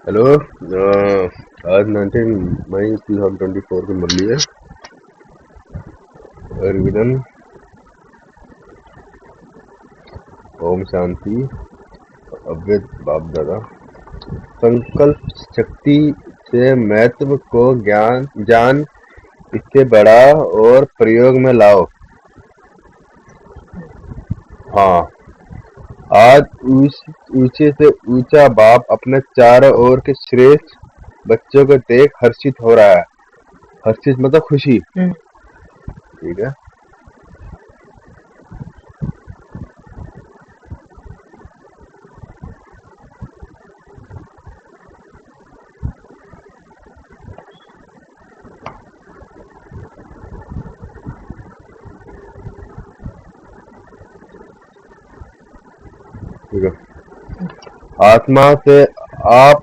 Hello. आज 19 मई 2024 की मुरली है। रिविजन। ओम शांति। अव्यक्त बाप दादा। संकल्प शक्ति से महत्व को जान इससे बड़ा और प्रयोग में लाओ। हाँ, आज ऊंचे से ऊंचा बाप अपने चारों ओर के श्रेष्ठ बच्चों को देख हर्षित हो रहा है। हर्षित मतलब खुशी। ठीक है। ठीक है। आत्मा से आप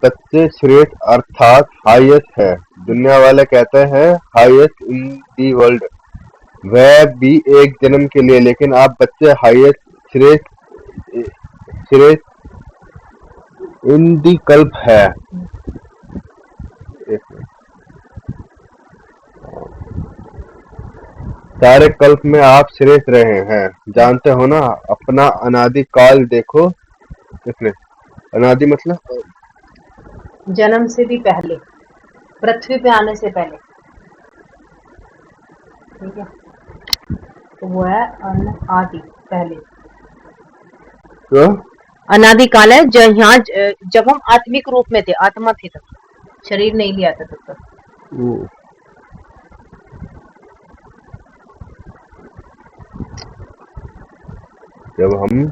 बच्चे श्रेष्ठ अर्थात हाईएस्ट है। दुनिया वाले कहते हैं हाईएस्ट इन दी वर्ल्ड, वह भी एक जन्म के लिए, लेकिन आप बच्चे हाईएस्ट श्रेष्ठ श्रेष्ठ इन दी कल्प है। सारे कल्प में आप श्रेष्ठ रहे हैं, जानते हो ना। अपना अनादि काल देखो। किसने अनादि मतलब जन्म से भी पहले, पृथ्वी पे आने से पहले। ठीक है, तो वो है अनादि पहले। तो अनादिकाल है यहाँ जब हम आत्मिक रूप में थे, आत्मा थे तब, शरीर नहीं लिया था तब तक। जब हम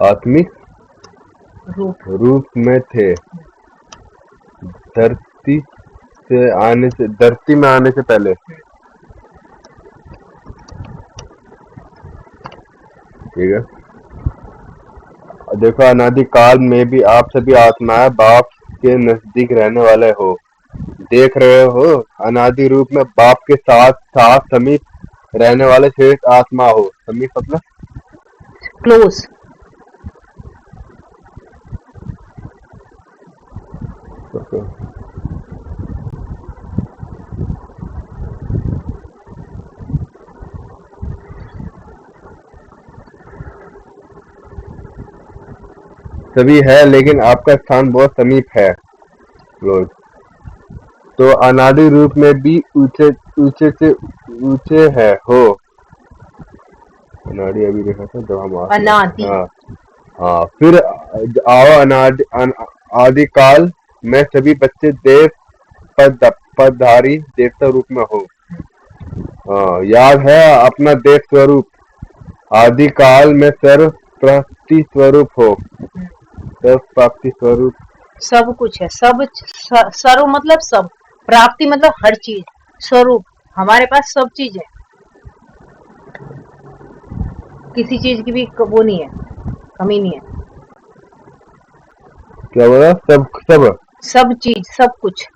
आत्मिक रूप में थे, धरती में आने से पहले। ठीक है। देखो, अनादि काल में भी आप सभी आत्माएं बाप के नजदीक रहने वाले हो। देख रहे हो, अनादि रूप में बाप के साथ साथ समीप रहने वाले श्रेष्ठ आत्मा हो। समीप मतलब क्लोज। सभी है, लेकिन आपका स्थान बहुत समीप है। क्लोज। तो अनादि रूप में भी ऊंचे ऊंचे से ऊंचे है हो। अनादि अभी देखा था जब हम अनादि। हाँ, फिर आओ आदि काल में सभी बच्चे देव पदधारी देवता रूप में हो। याद है अपना देव स्वरूप। आदि काल में सर्व प्राप्ति स्वरूप हो। सर्व प्राप्ति स्वरूप सब कुछ है, सब सर्व मतलब सब, प्राप्ति मतलब हर चीज, स्वरूप हमारे पास सब चीज है, किसी चीज की भी वो नहीं है, कमी नहीं है। क्या बोला? सब चीज, सब कुछ।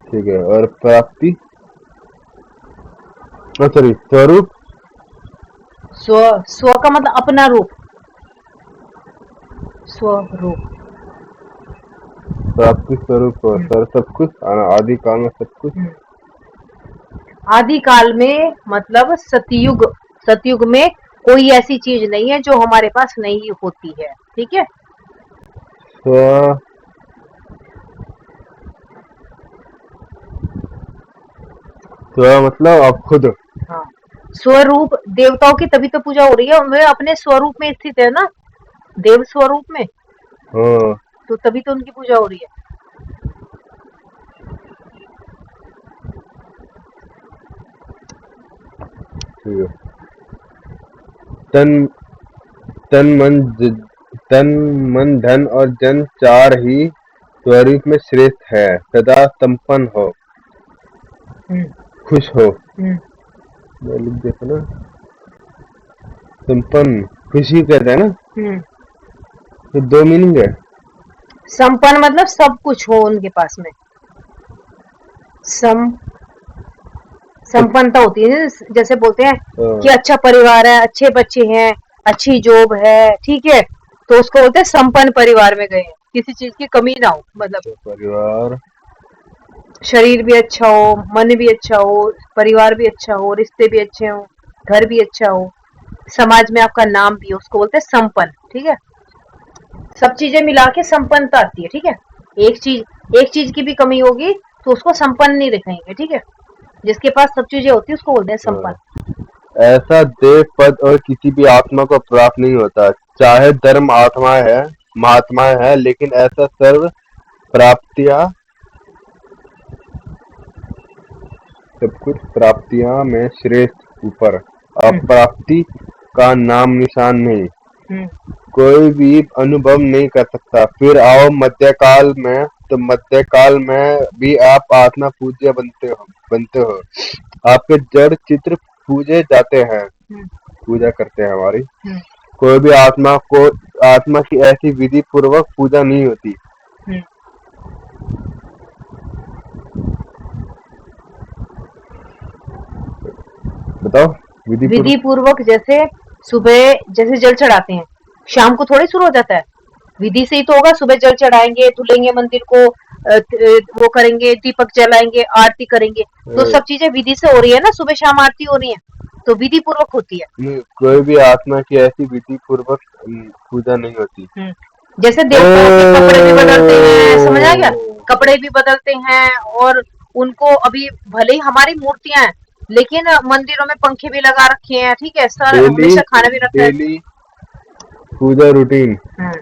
ठीक है। और प्राप्ति सॉरी स्वरूप। स्व का मतलब अपना रूप, स्वरूप। प्राप्ति स्वरूप हो सर सब कुछ। आदि काल में सब कुछ। आदि काल में मतलब सतयुग, सतयुग में कोई ऐसी चीज नहीं है जो हमारे पास नहीं होती है। ठीक है। स्व मतलब आप खुद। हाँ, स्वरूप देवताओं की तभी तो पूजा हो रही है, वे अपने स्वरूप में स्थित है ना, देव स्वरूप में। हाँ, तो तभी तो उनकी पूजा हो रही है। ठीक है। तन मन धन और जन चार ही स्वरूप में श्रेष्ठ है। सदा संपन्न हो, खुश हो। मैं लिख देता ना, संपन्न खुशी कहते हैं ना। तो दो मीनिंग है। संपन्न मतलब सब कुछ हो उनके पास में। संपन्नता होती है, जैसे बोलते हैं कि हाँ, अच्छा परिवार है, अच्छे बच्चे हैं, अच्छी जॉब है, ठीक है, तो उसको बोलते हैं संपन्न परिवार में गए हैं, किसी चीज की कमी ना हो, मतलब तो परिवार शरीर भी अच्छा हो, मन भी अच्छा हो, परिवार भी अच्छा हो, रिश्ते भी अच्छे हो, घर भी अच्छा हो, समाज में आपका नाम भी हो, उसको बोलते हैं संपन्न, ठीक है। सब चीजें मिला के संपन्नता आती है, ठीक है। एक चीज की भी कमी होगी तो उसको संपन्न नहीं दिखाएंगे, ठीक है। जिसके पास सब चीजें होती है उसको बोलते हैं हाँ, संपन्न। ऐसा देव पद और किसी भी आत्मा को प्राप्त नहीं होता, चाहे धर्म आत्माएं है महात्माएं है, लेकिन ऐसा सर्व प्राप्तियां सब कुछ प्राप्तियां में श्रेष्ठ ऊपर हम्म, अप्राप्ति का नाम निशान नहीं, हम्म, कोई भी अनुभव नहीं कर सकता। फिर आओ मध्यकाल में, तो मध्यकाल में भी आप आत्मा पूज्य बनते हो, आपके जड़ चित्र पूजे जाते हैं, हम्म, पूजा करते हैं हमारी। हम्म, कोई भी आत्मा की ऐसी विधि पूर्वक पूजा नहीं होती। हम्म। बताओ, विधि पूर्वक। विधि पूर्वक जैसे सुबह जैसे जल चढ़ाते हैं, शाम को थोड़ी शुरू हो जाता है, विधि से ही तो होगा। सुबह जल चढ़ाएंगे, धुलेंगे मंदिर को, वो करेंगे, दीपक जलाएंगे, आरती करेंगे, तो अ, सब चीजें विधि से हो रही है ना, सुबह शाम आरती हो रही है, तो विधि पूर्वक होती है। कोई भी आत्मा की ऐसी विधि पूर्वक पूजा नहीं होती। जैसे ओ, देवताओं के कपड़े भी बदलते हैं, समझ आ गया, कपड़े भी बदलते हैं, और उनको अभी भले ही हमारी मूर्तियां हैं, लेकिन मंदिरों में पंखे भी लगा रखे हैं, ठीक है, सर डेली हमेशा खाना भी रखा है। Daily puja routine. Hmm,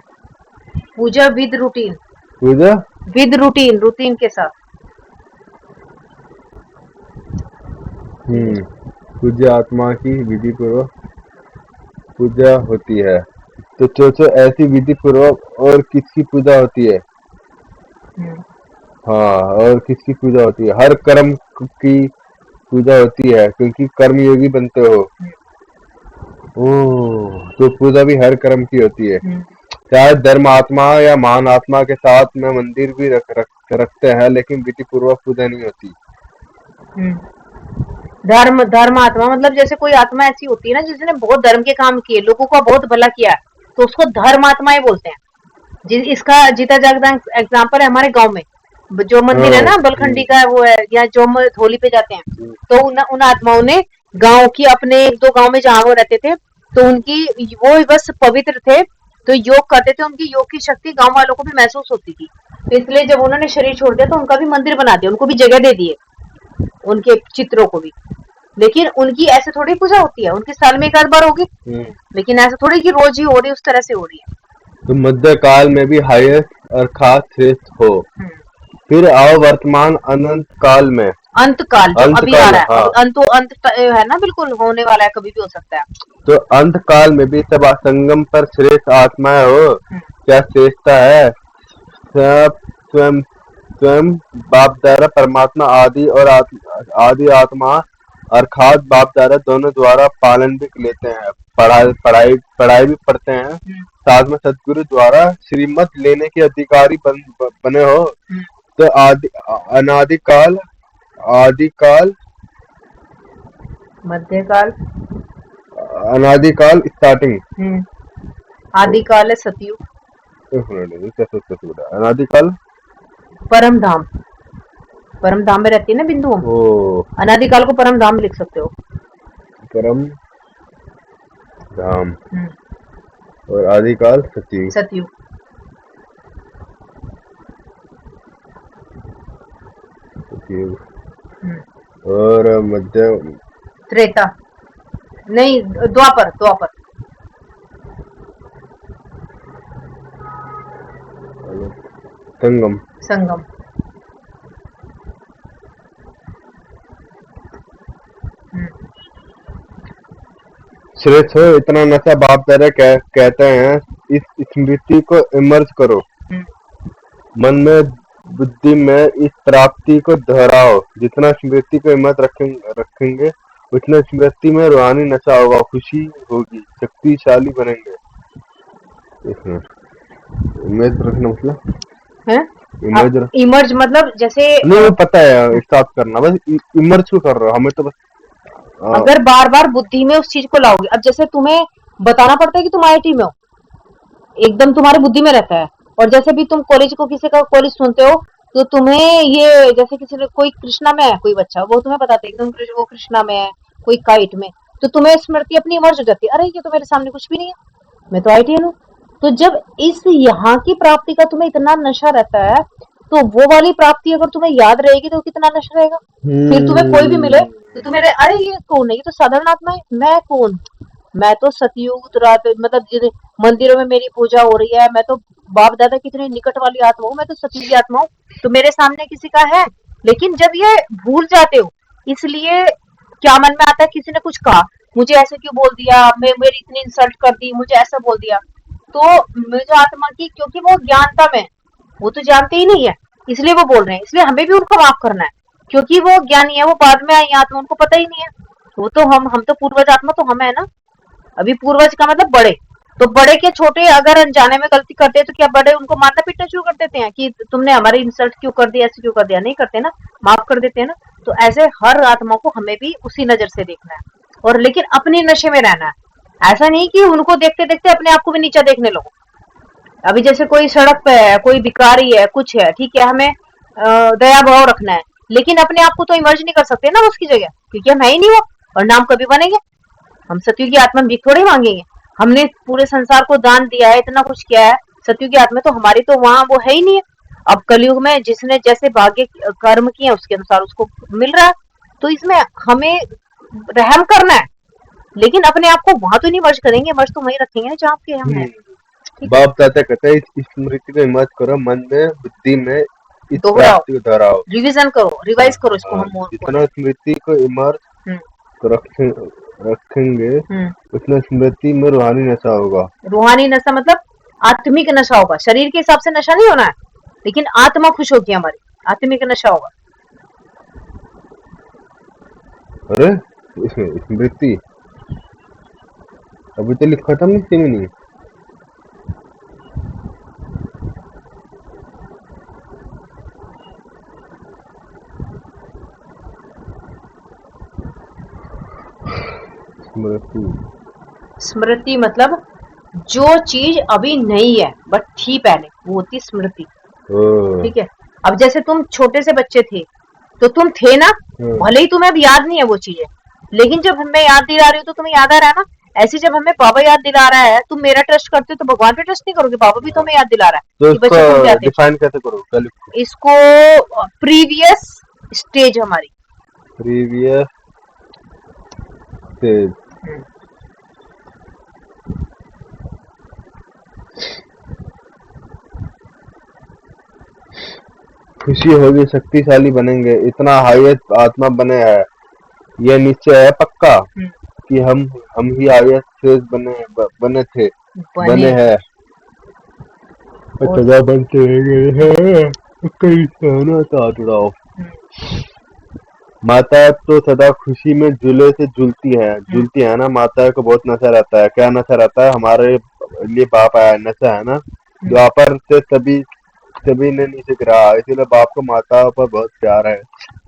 puja with routine, puja with routine, routine के साथ, ठीक है। पूज्य आत्मा की विधि पूर्वक पूजा होती है। तो सोचो, ऐसी विधि पूर्वक और किसकी पूजा होती है? हम्म, हाँ, और किसकी पूजा होती है? हर कर्म की पूजा होती है, क्योंकि कर्म योगी बनते हो। ओह, तो पूजा भी हर कर्म की होती है। हम्म, चाहे धर्म आत्मा या महान आत्मा के साथ में मंदिर भी रखते हैं, लेकिन विधि पूर्वक पूजा नहीं होती। हम्म। धर्म आत्मा मतलब जैसे कोई आत्मा ऐसी होती है ना जिसने बहुत धर्म के काम किए, लोगों का बहुत भला किया, तो उसको धर्म आत्माएं बोलते हैं। इसका जीता जागता एग्जाम्पल है हमारे गांव में, जो मंदिर है हाँ। ना बलखंडी का, वो है, या जो हम होली पे जाते हैं, हम्म, तो उन आत्माओं ने गांव की, अपने एक दो गांव में जहां वो रहते थे, तो उनकी, वो बस पवित्र थे, तो योग करते थे, उनकी योग की शक्ति गांव वालों को भी महसूस होती थी, तो इसलिए जब उन्होंने शरीर छोड़ दिया तो उनका भी मंदिर बना दिया, उनको भी जगह दे दिए, उनके चित्रों को भी। लेकिन उनकी ऐसे थोड़ी पूजा होती है, उनकी साल में एक आध बार होगी, हम्म। लेकिन ऐसा थोड़ी कि रोज ही हो रही, उस तरह से हो रही है। तो मध्य काल में भी हाईएस्ट अर्थात श्रेष्ठ हो। फिर आओ वर्तमान अनंत काल में। अंत काल जो अंत अभी आ काल, रहा है, हाँ। अब अंत है ना, बिल्कुल होने वाला है, कभी भी हो सकता है। तो अंत काल में भी सब संगम पर श्रेष्ठ आत्माएं हो। क्या श्रेष्ठता है? सब स्वयं स्वयं बाप दादा परमात्मा आदि आत्मा अर्थात बाप दादा दोनों द्वारा पालन भी लेते हैं, पढ़ाई भी पढ़ते हैं, साथ में सदगुरु द्वारा श्रीमत लेने के अधिकारी बने हो। तो अनादिकाल आदिकाल मध्यकाल, अनादिकाल स्टार्टिंग। आदिकाल है सतयुग, अनादिकाल। परम धाम, परम धाम में रहती है ना बिंदु, ओ, अनादिकाल को परम धाम में लिख सकते हो। परम धाम और आदिकाल सतयुग। सतयुग, सतयुग और मध्य त्रेता, नहीं, द्वापर, द्वापर, संगम। संगम। श्रेष्ठ हो, इतना नशा बाप दादा कहते हैं। इस स्मृति को इमर्ज करो मन में, बुद्धि में, इस प्राप्ति को दोहराओ। जितना स्मृति को इमर्ज रखेंगे उतना स्मृति में रूहानी नशा होगा, खुशी होगी, शक्तिशाली बनेंगे। इमेज रखना मतलब है इमर्ज इमर्ज मतलब जैसे नहीं, वो पता है एहसास करना, बस इमर्ज क्यों कर रहा हो हमें तो बस अगर बार बार बुद्धि में उस चीज को लाओगे, अब जैसे तुम्हें बताना पड़ता है कि तुम आईआईटी में हो, एकदम तुम्हारी बुद्धि में रहता है। और जैसे भी तुम कॉलेज को किसी का कॉलेज सुनते हो, तो तुम्हें ये जैसे किसी ने कोई कृष्णा में है कोई बच्चा, वो तुम्हें बताते एकदम वो कृष्णा में है, कोई काइट में, तो तुम्हें स्मृति अपनी इमर्ज हो जाती है, अरे ये तो मेरे सामने कुछ भी नहीं है, मैं तो आईआईटीएन हूँ। तो जब इस यहाँ की प्राप्ति का तुम्हें इतना नशा रहता है, तो वो वाली प्राप्ति अगर तुम्हें याद रहेगी तो कितना नशा रहेगा। फिर तुम्हें कोई भी मिले तो तुम्हें अरे ये कौन है, ये तो साधारण आत्मा है, मैं कौन, मैं तो सतयुग मतलब मंदिरों में मेरी पूजा हो रही है, मैं तो बाप दादा कितने निकट वाली आत्मा हूँ, मैं तो सतयुगी आत्मा हूँ, तो मेरे सामने किसी का है। लेकिन जब ये भूल जाते हो, इसलिए क्या मन में आता है, किसी ने कुछ कहा, मुझे ऐसे क्यों बोल दिया, मैं मेरी इतनी इंसल्ट कर दी, मुझे ऐसा बोल दिया, तो मुझे आत्मा की, क्योंकि वो ज्ञानता में, वो तो जानते ही नहीं है, इसलिए वो बोल रहे हैं, इसलिए हमें भी उनको माफ करना है, क्योंकि वो ज्ञानी है, वो बाद में आई आत्मा, उनको पता ही नहीं है। वो तो हम तो पूर्वज आत्मा तो हम है ना, अभी पूर्वज का मतलब बड़े, तो बड़े के छोटे अगर अनजाने में गलती करते हैं तो क्या बड़े उनको मारना पीटना शुरू कर देते हैं कि तुमने हमारी इंसल्ट क्यों कर दिया, ऐसे क्यों कर दिया, नहीं करते ना, माफ कर देते हैं ना। तो ऐसे हर आत्मा को हमें भी उसी नजर से देखना है, और लेकिन अपने नशे में रहना है, ऐसा नहीं कि उनको देखते देखते अपने आप को भी नीचा देखने लगो। अभी जैसे कोई सड़क पे है, कोई भिखारी है, कुछ है, ठीक है, हमें दया भाव रखना है, लेकिन अपने आप को तो इमर्ज नहीं कर सकते ना उसकी जगह, क्योंकि हम है ही नहीं वो, और नाम कभी बनेंगे, हम सतयुग की आत्मा भीख थोड़ी मांगेंगे, हमने पूरे संसार को दान दिया है, इतना कुछ किया है, सतयुग की आत्मा तो हमारी तो वहां वो है ही नहीं है। अब कलयुग में जिसने जैसे भाग्य कर्म किए उसके अनुसार उसको मिल रहा है, तो इसमें हमें रहम करना है, लेकिन अपने आप को वहां तो नहीं मर्ज करेंगे, मर्ज तो वहीं रखेंगे ना जहाँ के हम है। ठीक है, बाप दादा कहते हैं इस स्मृति को इमर्ज करो मन में, बुद्धि में, इस दोहराओ, प्राप्ति को दोहराओ, रिविजन करो, रिवाइज करो इसको, हम और जितना स्मृति को इमर्ज हम्म रखेंगे हम्म उतना स्मृति में रूहानी नशा होगा। रूहानी नशा मतलब आत्मिक नशा होगा, शरीर के हिसाब से नशा नहीं होना है, लेकिन आत्मा खुश होगी हमारी, आत्मिक नशा होगा। अरे इसमें स्मृति अभी तो लिखा था नहीं, नहीं स्मृति, स्मृति मतलब जो चीज अभी नहीं है बट थी पहले, वो होती स्मृति। ठीक है, अब जैसे तुम छोटे से बच्चे थे तो तुम थे ना, भले ही तुम्हें अब याद नहीं है वो चीजें, लेकिन जब हमें याद दिला रही हो तो तुम्हें याद आ रहा है ना। ऐसे जब हमें बाबा याद दिला रहा है, तुम मेरा ट्रस्ट करते हो तो भगवान पे ट्रस्ट नहीं करोगे, बाबा भी तुम्हें याद दिला रहा है तो कि बच्चे तुम क्या थे। डिफाइन कैसे करो इसको प्रीवियस स्टेज हमारी, प्रीवियस स्टेज, खुशी होगी, शक्तिशाली बनेंगे, इतना हाईएस्ट आत्मा बने हैं, यह निश्चय है पक्का कि हम ही हाईएस्ट स्टेज बने थे, बने हैं, सदा बनते हैं, कई सहना साथ उड़ाओ। माता तो सदा खुशी में झूले से झूलती है ना, माता को बहुत नशा रहता है। क्या नशा रहता है, हमारे लिए बाप आया नशा है ना, द्वापर से सभी ने नीचे गिरा, इसीलिए बाप को माता पर बहुत प्यार है,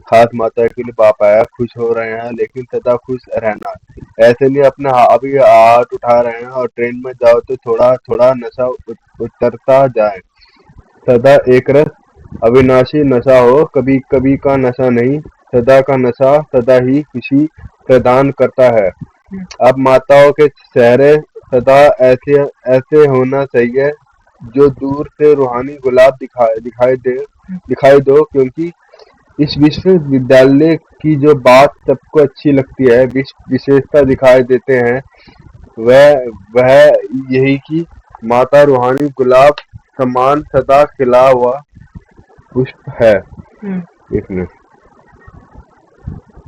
खास माता के लिए बाप आया, खुश हो रहे हैं लेकिन सदा खुश रहना, ऐसे नहीं अपने अभी हाथ उठा रहे हैं और ट्रेन में जाओ तो थोड़ा थोड़ा नशा उतरता जाए, सदा एक रस अविनाशी नशा हो, कभी कभी का नशा नहीं, सदा का नशा सदा ही खुशी प्रदान करता है। अब माताओं के चेहरे सदा ऐसे ऐसे होना चाहिए जो दूर से रूहानी गुलाब दिखाई दो, क्योंकि इस विश्वविद्यालय की जो बात सबको अच्छी लगती है, विशेषता दिखाई देते हैं, वह यही कि माता रूहानी गुलाब समान सदा खिला हुआ पुष्प है। एक मिनट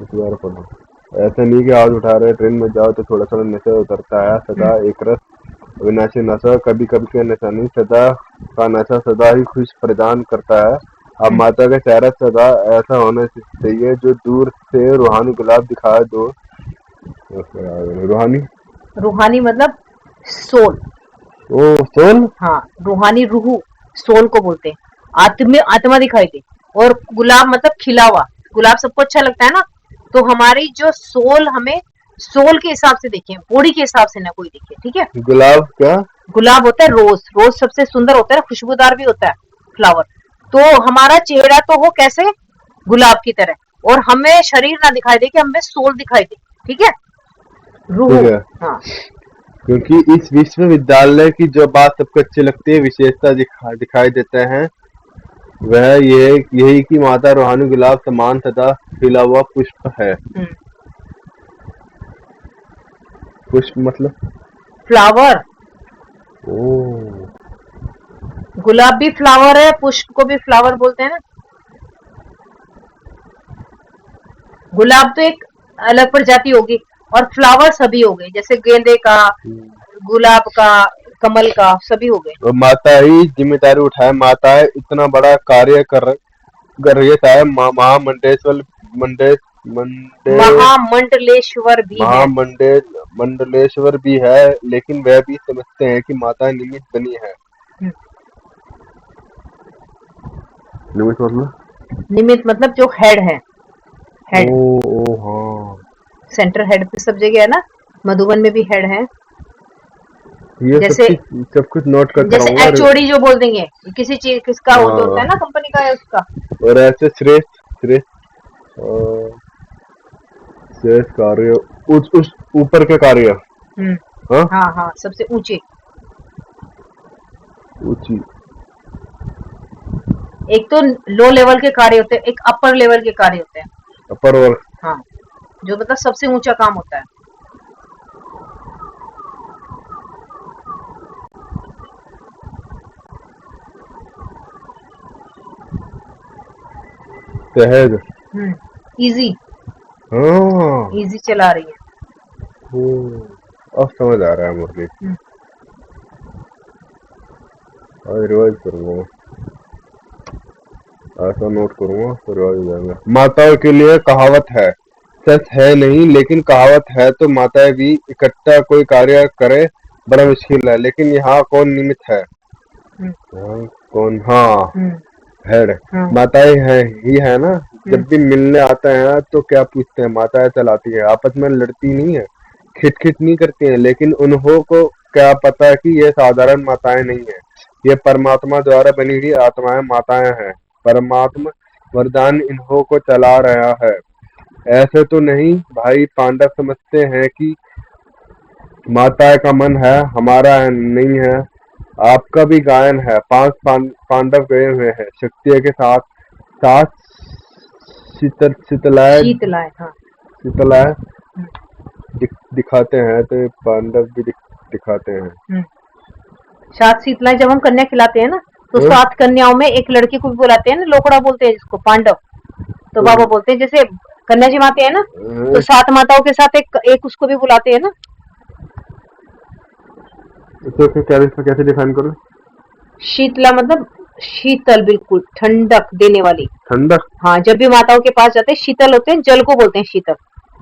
दोबारा पढ़ो। ऐसा नहीं कि हाथ उठा रहे ट्रेन में जाओ तो थोड़ा थोड़ा नशा उतरता है, सदा एक रस अविनाशी नशा, कभी कभी का नशा नहीं, सदा का नशा सदा ही खुश प्रदान करता है। अब माता का चेहरा सदा ऐसा होना चाहिए जो दूर से रूहानी गुलाब दिखा दो। रूहानी मतलब सोल, ओ सोल, हाँ, रूहानी रूह सोल को बोलते हैं, आत्मा दिखाई दे। और गुलाब मतलब खिला हुआ, गुलाब सबको अच्छा लगता है ना। तो हमारी जो सोल, हमें सोल के हिसाब से देखें, बॉडी के हिसाब से ना कोई देखे, ठीक है। गुलाब क्या? गुलाब होता है रोज, रोज सबसे सुंदर होता है, खुशबूदार भी होता है फ्लावर। तो हमारा चेहरा तो हो कैसे, गुलाब की तरह, और हमें शरीर ना दिखाई दे, कि हमें सोल दिखाई दे, ठीक है, रूह। ठीक है, हाँ। क्योंकि इस विश्वविद्यालय की जो बात सबको अच्छी लगती है, विशेषता दिखाई देते हैं, वह यही कि माता रूहानी गुलाब समान सदा खिला हुआ पुष्प है। पुष्प मतलब फ्लावर। ओ, गुलाब भी फ्लावर है, पुष्प को भी फ्लावर बोलते हैं ना। गुलाब तो एक अलग प्रजाति होगी, और फ्लावर सभी हो गए, जैसे गेंदे का, गुलाब का, कमल का, सभी हो गए। और माता ही जिम्मेदारी उठाए, माता इतना बड़ा कार्य कर रही है, चाहे महामंडेश्वर मंडे मंडे महामंडलेश्वर भी है। महामंडे मंडलेश्वर भी है, लेकिन वह भी समझते हैं कि माता निमित्त बनी है। निमित्त मतलब? निमित्त मतलब जो हेड है, हेड, ओ हाँ, सेंटर हेड पे सब जगह है ना, मधुबन में भी हेड है। ये जैसे सब कुछ नोट करता जैसे रहूंगा। एचओडी जो बोल देंगे, किसी चीज किसका हो जो होता हाँ, है ना, कंपनी का है उसका। और ऐसे अ, श्रेष्ठ कार्य, उस ऊपर के कार्य। हाँ, हाँ हाँ, सबसे ऊंचे। ऊंची। एक तो लो लेवल के कार्य होते हैं, एक अपर लेवल के कार्य होते हैं। अपर वर्ग। हाँ, जो मतलब सबसे ऊंचा काम होता है। सहज। इजी, हाँ, इजी चला रही है। अब समझ आ रहा है मुझे। आज रिवाइज करूंगा, ऐसा नोट करूंगा तो रिवाइज हो जाएगा। माताओं के लिए कहावत है, सच है नहीं लेकिन कहावत है, तो माताएं भी इकट्ठा कोई कार्य करे बड़ा मुश्किल है, लेकिन यहाँ कौन निमित्त है? कौन? हाँ, हेड। माताएं है ही है ना। जब भी मिलने आते हैं तो क्या पूछते हैं? माताएं चलाती है, आपस में लड़ती नहीं है, खिटखिट नहीं करती हैं, लेकिन उन्हों को क्या पता कि ये साधारण माताएं नहीं है, ये परमात्मा द्वारा बनी हुई आत्माएं माताएं हैं। परमात्मा वरदान इन्हों को चला रहा है। ऐसे तो नहीं भाई पांडव समझते हैं कि माताएं का मन है, हमारा नहीं है। आपका भी गायन है, 5 पांडव गए हुए हैं क्षत्रिय के साथ साथ। शीतलाय हाँ। शीतलाय दिखाते हैं, तो पांडव भी दिखाते हैं। सात शीतलाएं जब हम कन्या खिलाते हैं ना, तो 7 कन्याओं में एक लड़की को भी बुलाते हैं ना, लोकड़ा बोलते हैं जिसको, पांडव। तो बाबा बोलते हैं, जैसे कन्या जी माते हैं ना, तो 7 माताओं के साथ एक उसको भी बुलाते हैं ना। तो कैसे डिफाइन करो? शीतला मतलब शीतल, बिल्कुल ठंडक देने वाली। ठंडक। हाँ, जब भी माताओं के पास जाते हैं, शीतल होते हैं, जल को बोलते हैं शीतल,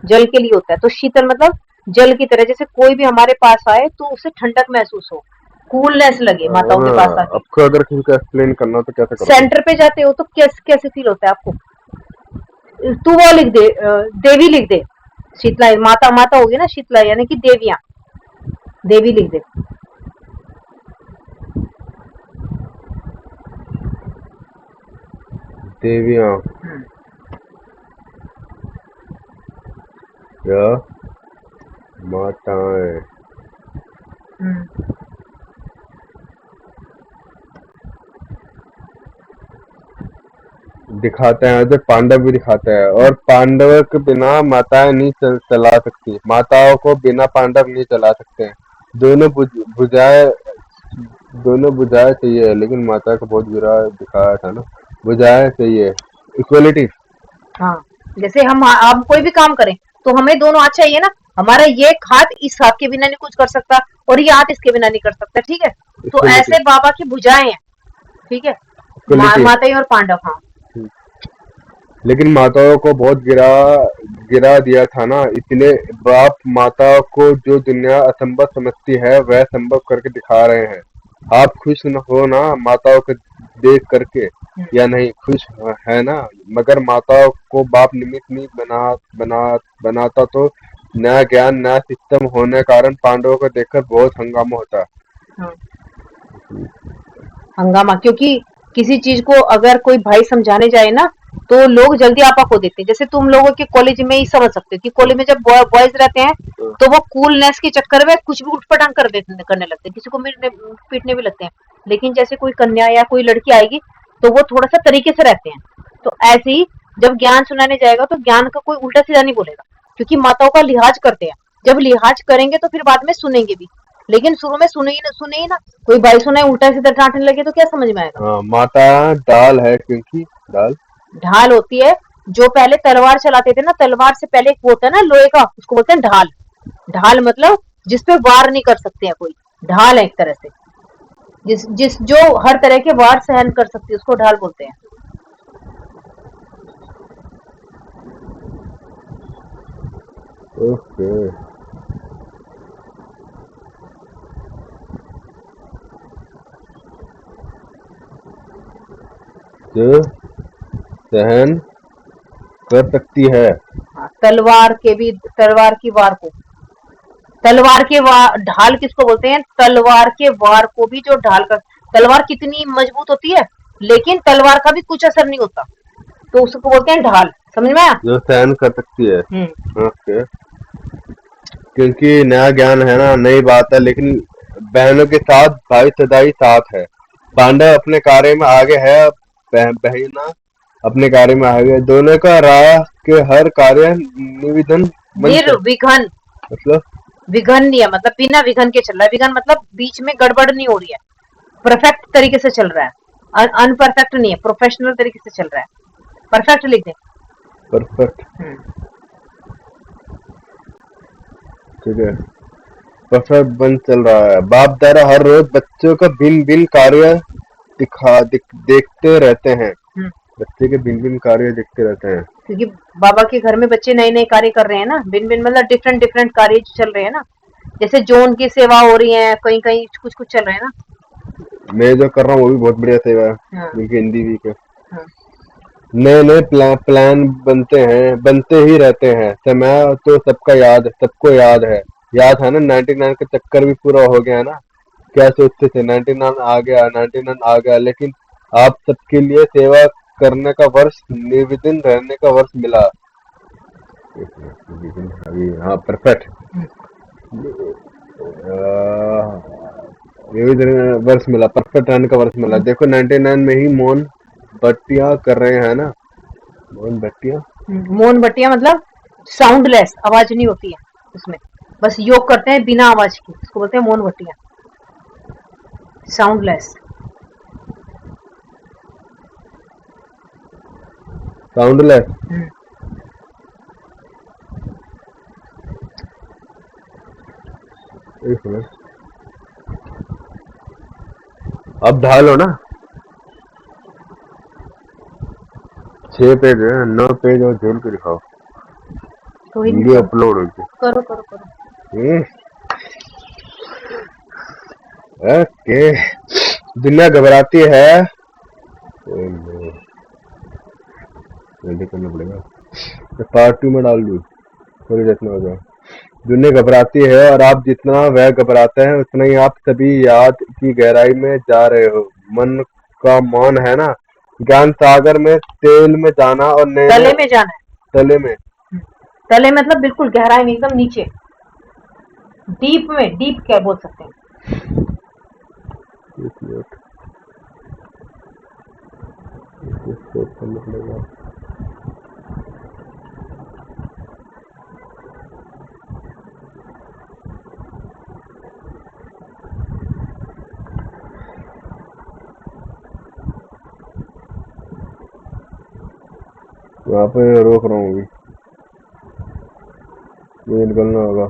जल के लिए होता है। तो शीतल मतलब जल की तरह, जैसे कोई भी हमारे पास आए तो उसे ठंडक महसूस हो, कूलनेस लगे माताओं के पास आके। आपको अगर किसी को एक्सप्लेन करना हो तो कैसे करोगे? सेंटर पे जाते हो तो कैसे फील होता है आपको? तू वो लिख दे, देवी लिख दे। शीतला माता, माता होगी ना, शीतला यानी कि देवियां, देवी लिख दे। देवियां या माताएं। दिखाते हैं, तो पांडव भी दिखाते हैं, और पांडव के बिना माताएं नहीं चला सकती, माताओं को बिना पांडव नहीं चला सकते। दोनों बुझाए चाहिए, लेकिन माता को बहुत बुरा दिखाया था ना। बुझाए चाहिए, इक्वलिटी। हाँ, जैसे हम कोई भी काम करें तो हमें दोनों हाथ चाहिए ना। हमारा ये हाथ इस हाथ के बिना नहीं कुछ कर सकता, और ये हाथ इसके बिना नहीं कर सकता, ठीक है। तो ऐसे बाबा की भुजाएं हैं, ठीक है, माताएं और पांडव। हाँ, लेकिन माताओं को बहुत गिरा दिया था ना, इसलिए बाप माता को जो दुनिया असंभव समझती है वह संभव करके दिखा रहे हैं। आप खुश न हो ना माताओं को देख करके या नहीं खुश है ना, मगर माताओं को बाप निमित्त नहीं बनाता तो नया ज्ञान नया सिस्टम होने कारण पांडवों को देखकर बहुत हंगामा होता। हाँ, हंगामा, क्योंकि किसी चीज को अगर कोई भाई समझाने जाए ना तो लोग जल्दी आपा खो देते हैं। जैसे तुम लोगों के कॉलेज में ही समझ सकते हो कि कॉलेज में जब बॉयज रहते हैं तो वो कूलनेस के चक्कर में कुछ भी उठपटांग करने लगते हैं, किसी को पीटने भी लगते हैं। लेकिन जैसे कोई कन्या या कोई लड़की आएगी तो वो थोड़ा सा तरीके से रहते हैं। तो ऐसे ही जब ज्ञान सुनाने जाएगा तो ज्ञान का कोई उल्टा सीधा नहीं बोलेगा, क्योंकि माताओं का लिहाज करते हैं। जब लिहाज करेंगे तो फिर बाद में सुनेंगे भी, लेकिन शुरू में सुने ही ना। कोई भाई सुने उल्टा सीधा डांटने लगे तो क्या समझ में आएगा। हाँ, माता ढाल है, क्योंकि ढाल ढाल होती है, जो पहले तलवार चलाते थे ना, तलवार से पहले एक वो होता है ना लोहे का, उसको बोलते हैं ढाल। ढाल मतलब जिसपे वार नहीं कर सकते हैं कोई, ढाल है एक तरह से। जिस जिस जो हर तरह के वार सहन कर सकती है उसको ढाल बोलते हैं। ओके। जो सहन कर सकती है। हाँ, तलवार की वार को, तलवार के वार, ढाल किसको बोलते हैं, तलवार के वार को भी जो ढाल कर। तलवार कितनी मजबूत होती है लेकिन तलवार का भी कुछ असर नहीं होता, तो उसको बोलते हैं ढाल। समझ में आया। जो सहन कर सकती है। ओके। क्योंकि नया ज्ञान है ना, नई बात है, लेकिन बहनों के साथ भाई सदा ही साथ है। पांडव अपने कार्य में आगे है, बहना अपने कार्य में आगे, दोनों का राह के हर कार्य निविधन निर्विघन, मतलब विघन नहीं है, मतलब बिना विघन के चल रहा है। विघन मतलब बीच में गड़बड़ नहीं हो रही है, परफेक्ट तरीके से चल रहा है, अनपरफेक्ट नहीं है, प्रोफेशनल तरीके से चल रहा है। परफेक्ट लिख दे। परफेक्ट। ठीक है, परफेक्ट बन चल रहा है। बाप दादा हर रोज बच्चों का भिन्न भिन्न कार्य देखते रहते हैं। बच्चे के भिन्न भिन्न कार्य देखते रहते हैं, क्योंकि बाबा के घर में बच्चे नए नए कार्य कर रहे हैं ना, भिन्न भिन्न मतलब डिफरेंट डिफरेंट कार्य चल रहे हैं ना। जैसे जोन की सेवा हो रही है, कहीं कहीं कुछ कुछ चल रहा है ना। मैं जो कर रहा हूँ वो भी बहुत बढ़िया सेवा है। हाँ। क्योंकि हिंदी वीक है। हाँ। नए नए प्लान बनते ही रहते हैं। समय तो सबको याद है ना। 99 का चक्कर भी पूरा हो गया है ना। क्या सोचते थे 99 आ गया, 99 आ गया, लेकिन आप सबके लिए सेवा करने का वर्ष, निवेदन रहने का वर्ष मिला। अभी हाँ, परफेक्ट। वर्ष मिला, परफेक्ट रहने का वर्ष मिला। देखो 99 में ही मौन बट्टियां कर रहे हैं ना। मौन बट्टियां मतलब साउंडलेस, आवाज नहीं होती है उसमें, बस योग करते हैं बिना आवाज की, उसको बोलते हैं मौन बट्टियां, साउंडलेस। साउंडलेस। अब ढालो ना। 6 पेज है, 9 पेज और जोड़ के दिखाओ। वीडियो अपलोड होगी। करो करो करो। ओके। दुनिया घबराती है, करना पड़ेगा तो पार्ट 2 में डाल दूँ, थोड़ी जितना हो जाए। दुनिया घबराती है और आप जितना वह घबराते हैं उतना ही आप सभी याद की गहराई में जा रहे हो। मन का मौन है ना, ज्ञान सागर में तेल में जाना और तले में जाना है। तले में। तले मतलब बिल्कुल गहराई में, एकदम नीचे, डीप में, डीप क्या बोल सकते हैं। यहाँ पे रोक रहा हूँ, अभी ये निकलना होगा।